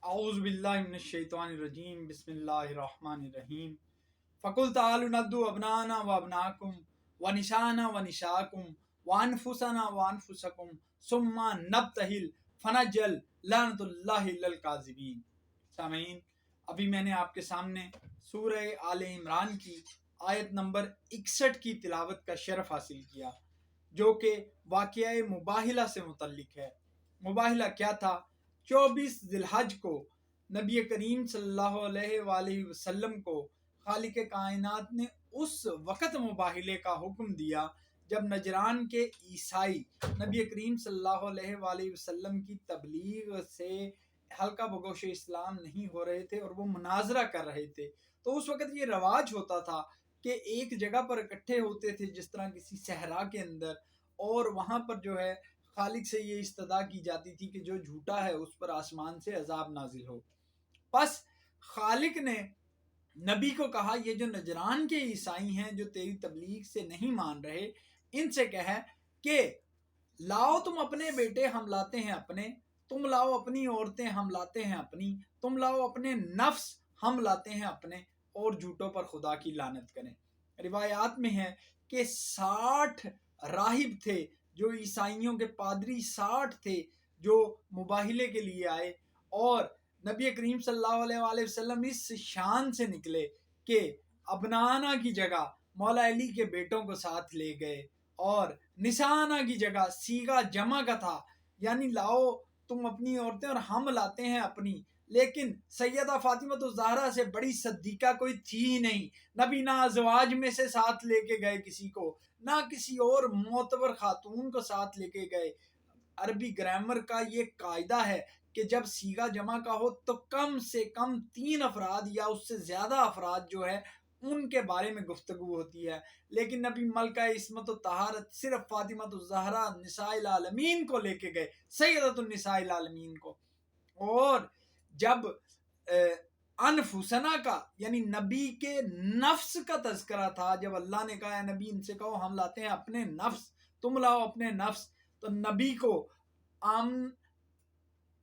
اعوذ باللہ من الشیطان الرجیم بسم اللہ الرحمن الرحیم فقل تعالوا ندعو ابنانا و ابناکم و نسانا و نساکم و انفسنا و انفسکم ثم نبتہل فنجعل لعنت اللہ علی الکاذبین۔ سامعین، ابھی میں نے آپ کے سامنے سورہ آل عمران کی آیت نمبر 61 کی تلاوت کا شرف حاصل کیا، جو کہ واقعہ مباہلہ سے متعلق ہے۔ مباہلہ کیا تھا؟ 24 ذی الحج کو نبی کریم صلی اللہ علیہ وآلہ وسلم کو خالق کائنات نے اس وقت مباہلے کا حکم دیا جب نجران کے عیسائی نبی کریم صلی اللہ علیہ وآلہ وسلم کی تبلیغ سے حلقہ بگوش اسلام نہیں ہو رہے تھے اور وہ مناظرہ کر رہے تھے۔ تو اس وقت یہ رواج ہوتا تھا کہ ایک جگہ پر اکٹھے ہوتے تھے، جس طرح کسی صحرا کے اندر، اور وہاں پر جو ہے خالق سے یہ استدعا کی جاتی تھی کہ جو جھوٹا ہے اس پر آسمان سے عذاب نازل ہو۔ پس خالق نے نبی کو کہا، یہ جو نجران کے عیسائی ہیں جو تیری تبلیغ سے نہیں مان رہے، ان سے کہے کہ لاؤ تم اپنے بیٹے، ہم لاتے ہیں اپنے، تم لاؤ اپنی عورتیں، ہم لاتے ہیں اپنی، تم لاؤ اپنے نفس، ہم لاتے ہیں اپنے، اور جھوٹوں پر خدا کی لعنت کریں۔ روایات میں ہے کہ 60 راہب تھے، جو عیسائیوں کے پادری 60 تھے جو مباہلے کے لیے آئے، اور نبی کریم صلی اللہ علیہ وآلہ وسلم اس شان سے نکلے کہ ابنانا کی جگہ مولا علی کے بیٹوں کو ساتھ لے گئے، اور نسانا کی جگہ سیغہ جمع کا تھا، یعنی لاؤ تم اپنی عورتیں اور ہم لاتے ہیں اپنی۔ لیکن سیدہ فاطمہ الزہرا سے بڑی صدیقہ کوئی تھی ہی نہیں۔ نبی نہ ازواج میں سے ساتھ لے کے گئے کسی کو، نہ کسی اور معتبر خاتون کو ساتھ لے کے گئے۔ عربی گرامر کا یہ قاعدہ ہے کہ جب صیغہ جمع کا ہو تو کم سے کم 3 افراد یا اس سے زیادہ افراد جو ہے ان کے بارے میں گفتگو ہوتی ہے، لیکن نبی ملکہ عصمت و طہارت صرف فاطمہ الزہرا نساء العالمین کو لے کے گئے، سیدۃ النساء العالمین کو۔ اور جب انفسنا کا یعنی نبی کے نفس کا تذکرہ تھا، جب اللہ نے کہا نبی ان سے کہو ہم لاتے ہیں اپنے نفس، تم لاؤ اپنے نفس، تو نبی کو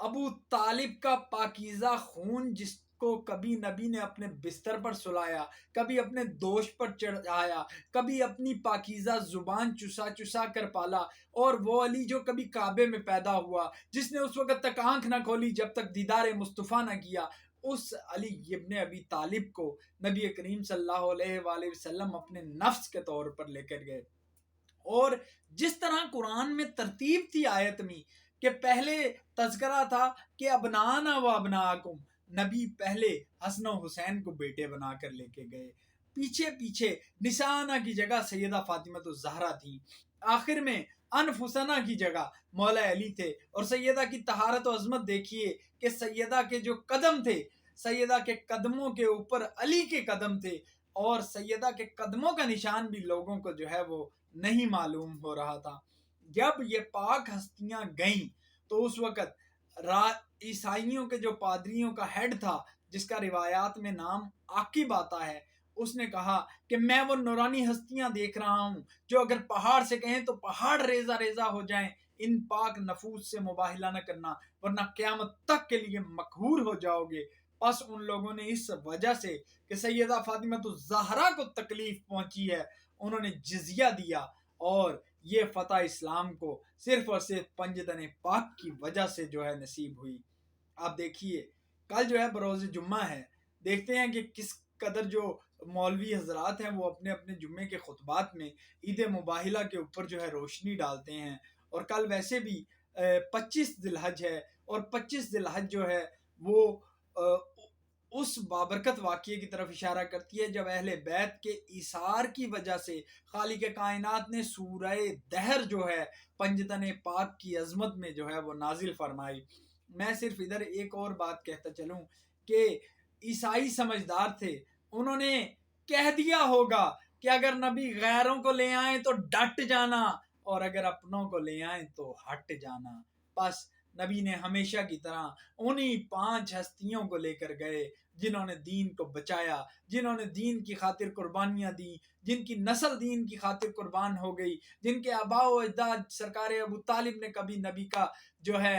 ابو طالب کا پاکیزہ خون، جس کو کبھی نبی نے اپنے بستر پر سلایا، کبھی اپنے دوش پر چڑھایا، کبھی اپنی پاکیزہ زبان چسا چسا کر پالا، اور وہ علی جو کبھی کعبے میں پیدا ہوا، جس نے اس وقت تک آنکھ نہ کھولی جب تک دیدار مصطفیٰ نہ کیا، اس علی ابن ابی طالب کو نبی کریم صلی اللہ علیہ وآلہ وسلم اپنے نفس کے طور پر لے کر گئے۔ اور جس طرح قرآن میں ترتیب تھی آیت میں کہ پہلے تذکرہ تھا کہ ابنانا و ابناکم، نبی پہلے حسن و حسین کو بیٹے بنا کر لے کے گئے، پیچھے پیچھے نسانا کی جگہ سیدہ فاطمہ الزہرا تھی، آخر میں انفسنا کی جگہ مولا علی تھے۔ اور سیدہ کی طہارت و عظمت دیکھیے کہ سیدہ کے جو قدم تھے، سیدہ کے قدموں کے اوپر علی کے قدم تھے، اور سیدہ کے قدموں کا نشان بھی لوگوں کو جو ہے وہ نہیں معلوم ہو رہا تھا۔ جب یہ پاک ہستیاں گئیں تو اس وقت عیسائیوں کے جو پادریوں کا ہیڈ تھا، جس کا روایات میں نام عاقب آتا ہے، اس نے کہا کہ میں وہ نورانی ہستیاں دیکھ رہا ہوں جو اگر پہاڑ سے کہیں تو پہاڑ ریزہ ریزہ ہو جائیں، ان پاک نفوس سے مباہلہ نہ کرنا ورنہ قیامت تک کے لیے مقہور ہو جاؤ گے۔ پس ان لوگوں نے اس وجہ سے کہ سیدہ فاطمہ الزہرا کو تکلیف پہنچی ہے، انہوں نے جزیہ دیا، اور یہ فتح اسلام کو صرف اور صرف پنجتن پاک کی وجہ سے جو ہے نصیب ہوئی۔ آپ دیکھیے کل جو ہے بروز جمعہ ہے، دیکھتے ہیں کہ کس قدر جو مولوی حضرات ہیں وہ اپنے اپنے جمعے کے خطبات میں عید مباہلہ کے اوپر جو ہے روشنی ڈالتے ہیں۔ اور کل ویسے بھی 25 ذی الحج ہے، اور 25 ذی الحج جو ہے وہ اس بابرکت واقعے کی طرف اشارہ کرتی ہے جب اہل بیت کے ایثار کی وجہ سے خالق کائنات نے سورہ دہر جو ہے پنجتن پاک کی عظمت میں جو ہے وہ نازل فرمائی۔ میں صرف ادھر ایک اور بات کہتا چلوں کہ عیسائی سمجھدار تھے، انہوں نے کہہ دیا ہوگا کہ اگر نبی غیروں کو لے آئیں تو ڈٹ جانا، اور اگر اپنوں کو لے آئیں تو ہٹ جانا۔ بس نبی نے ہمیشہ کی طرح انہی 5 ہستیوں کو لے کر گئے جنہوں نے دین کو بچایا، جنہوں نے دین کی خاطر قربانیاں دی، جن کی نسل دین کی خاطر قربان ہو گئی، جن کے آباء و اجداد سرکار ابو طالب نے کبھی نبی کا جو ہے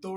2